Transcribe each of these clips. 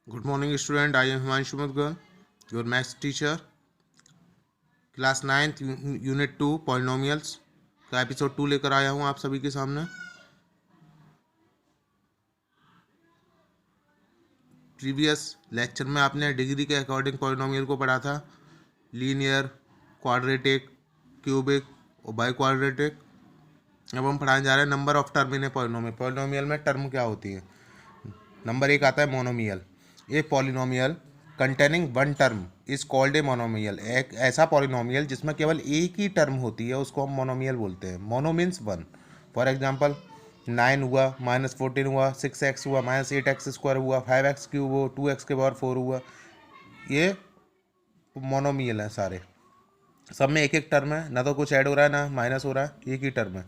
Good morning, student. I am Himanshu Mudgal, your maths teacher. Class ninth unit 2 polynomials का episode 2 लेकर आया हूँ आप सभी के सामने। प्रीवियस लेक्चर में आपने डिग्री के अकॉर्डिंग पॉलिनोमियल को पढ़ा था, लीनियर, क्वाड्रेटिक, क्यूबिक और बाई क्वाड्रेटिक। अब हम पढ़ाने जा रहे हैं number of term in a polynomial. Polynomial में टर्म क्या होती है? नंबर एक आता है monomial. A polynomial containing one term is called a monomial. एक ऐसा पॉलिनोमियल जिसमें केवल एक ही टर्म होती है उसको हम मोनोमियल बोलते हैं। Mono means one. For example 9 हुआ, -14 हुआ, 6x हुआ, -8x² हुआ, 5x³ हुआ, 2x⁴ हुआ। ये मोनोमियल है सारे। सब में एक एक टर्म है, ना तो कुछ ऐड हो रहा है ना माइनस हो रहा है, एक ही टर्म है।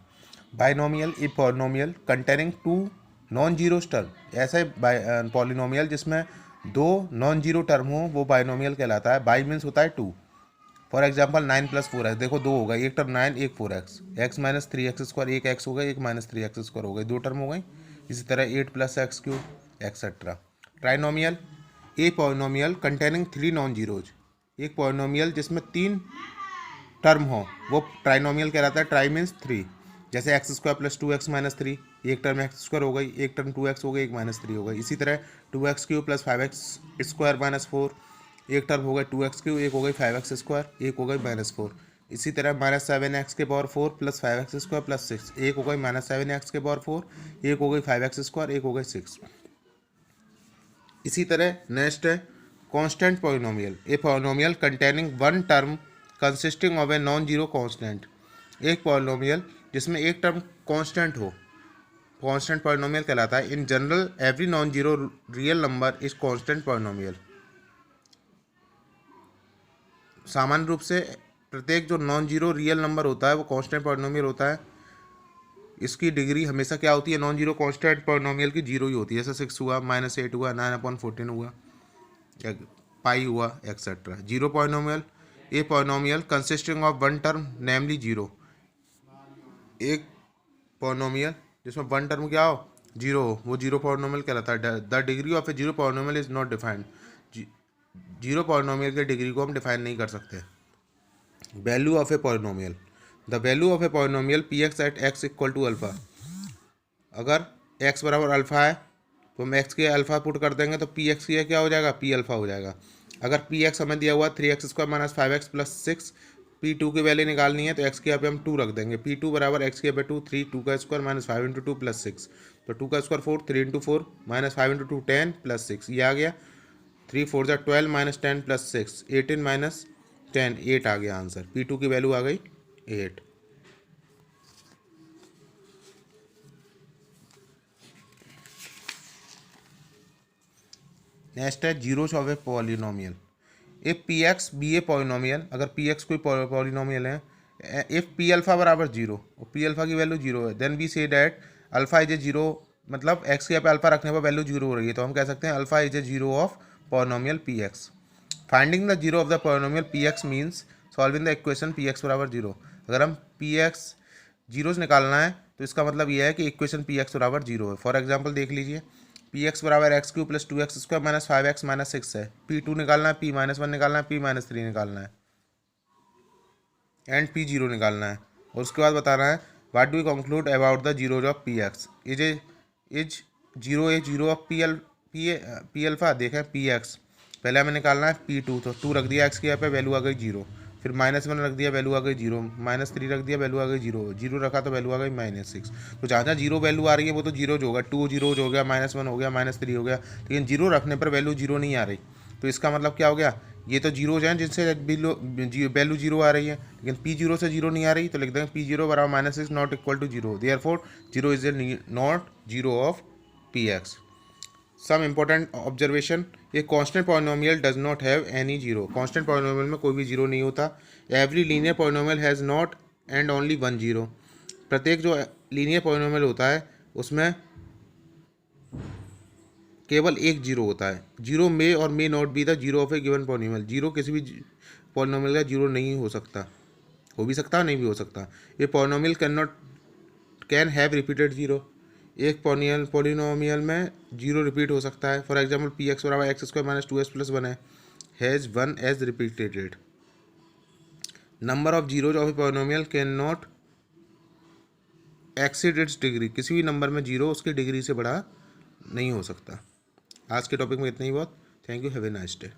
Binomial a polynomial containing two non zero term. ऐसे पॉलिनोमियल जिसमें दो नॉन जीरो टर्म हो वो बाइनोमियल कहलाता है। बाई मीन्स होता है टू। फॉर एग्जांपल 9 + 4x, देखो दो हो गए, एक टर्म 9 एक 4x, x - 3x², एक x हो गया, एक -3x² हो गई, दो टर्म हो गई। इसी तरह 8 + x³ etcetera. Trinomial a polynomial containing three non zeros. एक पॉलिनोमियल जिसमें तीन टर्म हो वो ट्राइनोमियल कहलाता है। Try means three. जैसे x² + 2x - 3, एक टर्म x² हो गई, एक टर्म 2x हो गई, एक -3 हो गई। इसी तरह 2x³ + 5x² - 4, एक टर्म हो गई 2x³, एक हो गई 5x², एक हो गई -4। इसी तरह -7x⁴ + 5x² + 6, एक हो गई -7x⁴, एक हो गई 5x², एक हो गई 6। इसी तरह नेक्स्ट है constant polynomial. A polynomial containing one term consisting of a non zero constant. एक पॉलिनोमियल जिसमें एक टर्म कांस्टेंट हो कांस्टेंट पॉलिनोमियल कहलाता है। In general every non zero real number is constant polynomial. सामान्य रूप से प्रत्येक जो नॉन जीरो रियल नंबर होता है वो कांस्टेंट पॉलिनोमियल होता है। इसकी डिग्री हमेशा क्या होती है? नॉन जीरो कांस्टेंट पॉलिनोमियल की जीरो ही होती है। जैसे 6 हुआ, -8 हुआ, 9/14 हुआ, या पाई हुआ, etcetera. Zero polynomial a polynomial consisting of one term namely zero. एक पॉलिनोमियल जिसमें वन टर्म क्या हो? जीरो हो, वो जीरो पॉलिनोमियल कहलाता है। The degree of a zero polynomial is not defined. Zero polynomial की डिग्री को हम डिफाइन नहीं कर सकते। Value of a polynomial the value of a polynomial p x at x = alpha. अगर x बराबर अल्फा है तो हम x के अल्फा पुट कर देंगे तो पी एक्स की क्या हो जाएगा? पी अल्फा हो जाएगा। अगर पी एक्स हमें दिया हुआ 3x² - 5x + 6, P2 की वैल्यू निकालनी है तो x की यहाँ पे हम 2 रख देंगे। P2 बराबर x की यहाँ पे 2, 3, 2² - 5 × 2 + 6, तो 2² 4, 3 × 4 - 5 × 2 10 + 6, ये आ गया। 3 4 = 12 - 10 + 6, 18 - 10, 8 आ गया आंसर। P2 की वैल्यू आ गई 8। नेक्स्ट है zeros of a polynomial. If p x be a polynomial, अगर पी एक्स कोई पॉलिनोमियल है, इफ पी अल्फा बराबर जीरो और पी अल्फा की वैल्यू जीरो है, then we say that alpha is a zero. मतलब एक्स के यहाँ पे अल्फा रखने पर वैल्यू जीरो हो रही है तो हम कह सकते हैं alpha is a zero of polynomial p x. Finding the zero of the polynomial p x means solving the equation P x बराबर जीरो। अगर हम पी एक्स जीरोस निकालना है तो इसका मतलब यह है कि इक्वेशन पी एक्स बराबर जीरो है। फॉर एग्जाम्पल देख लीजिए, पी एक्स बराबर x³ + 2x² - 5x - 6 है। P2 निकालना है, P-1 निकालना है, P-3 निकालना है, एंड P0 निकालना है। और उसके बाद बताना है what do we conclude about the zero of P x. Is zero a zero of p alpha. देखें पी एक्स पहले हमें निकालना है P2, तो 2 रख दिया x की यहाँ पे, वैल्यू आ गई जीरो। फिर -1 रख दिया, वैल्यू आ गई जीरो। -3 रख दिया, वैल्यू आ गई जीरो। जीरो रखा तो वैल्यू आ गई -6। तो जहाँ जहाँ जीरो वैल्यू आ रही है वो तो जीरो होगा। 2 जीरो हो गया, -1 हो गया, -3 हो गया, लेकिन जीरो रखने पर वैल्यू जीरो नहीं आ रही। तो इसका मतलब क्या हो गया? ये तो जीरोज हैं जिनसे वैल्यू जीरो आ रही है, लेकिन P0 से जीरो नहीं आ रही, तो लिख देंगे P0 बराबर -6 not equal to zero. Therefore zero is a not zero of P X. Some important observation, ये constant polynomial does not have any zero. Constant polynomial में कोई भी जीरो नहीं होता। Every linear polynomial has not and only one zero. प्रत्येक जो linear polynomial होता है उसमें केवल एक जीरो होता है। जीरो मे और may not be the zero of A given polynomial. Zero किसी भी पॉलिनोमियल का जीरो नहीं हो सकता, हो भी सकता नहीं भी हो सकता। ये polynomial can have repeated zero. एक पोलिनोमियल में जीरो रिपीट हो सकता है। फॉर एग्जाम्पल पी एक्स बराबर एक्स स्क्वायर माइनस 2x+1 है, has 1 as repeated. Number of zeros of a polynomial can not exceed its degree, किसी भी नंबर में जीरो उसकी डिग्री से बड़ा नहीं हो सकता। आज के टॉपिक में इतना ही बहुत। Thank you, have a nice day.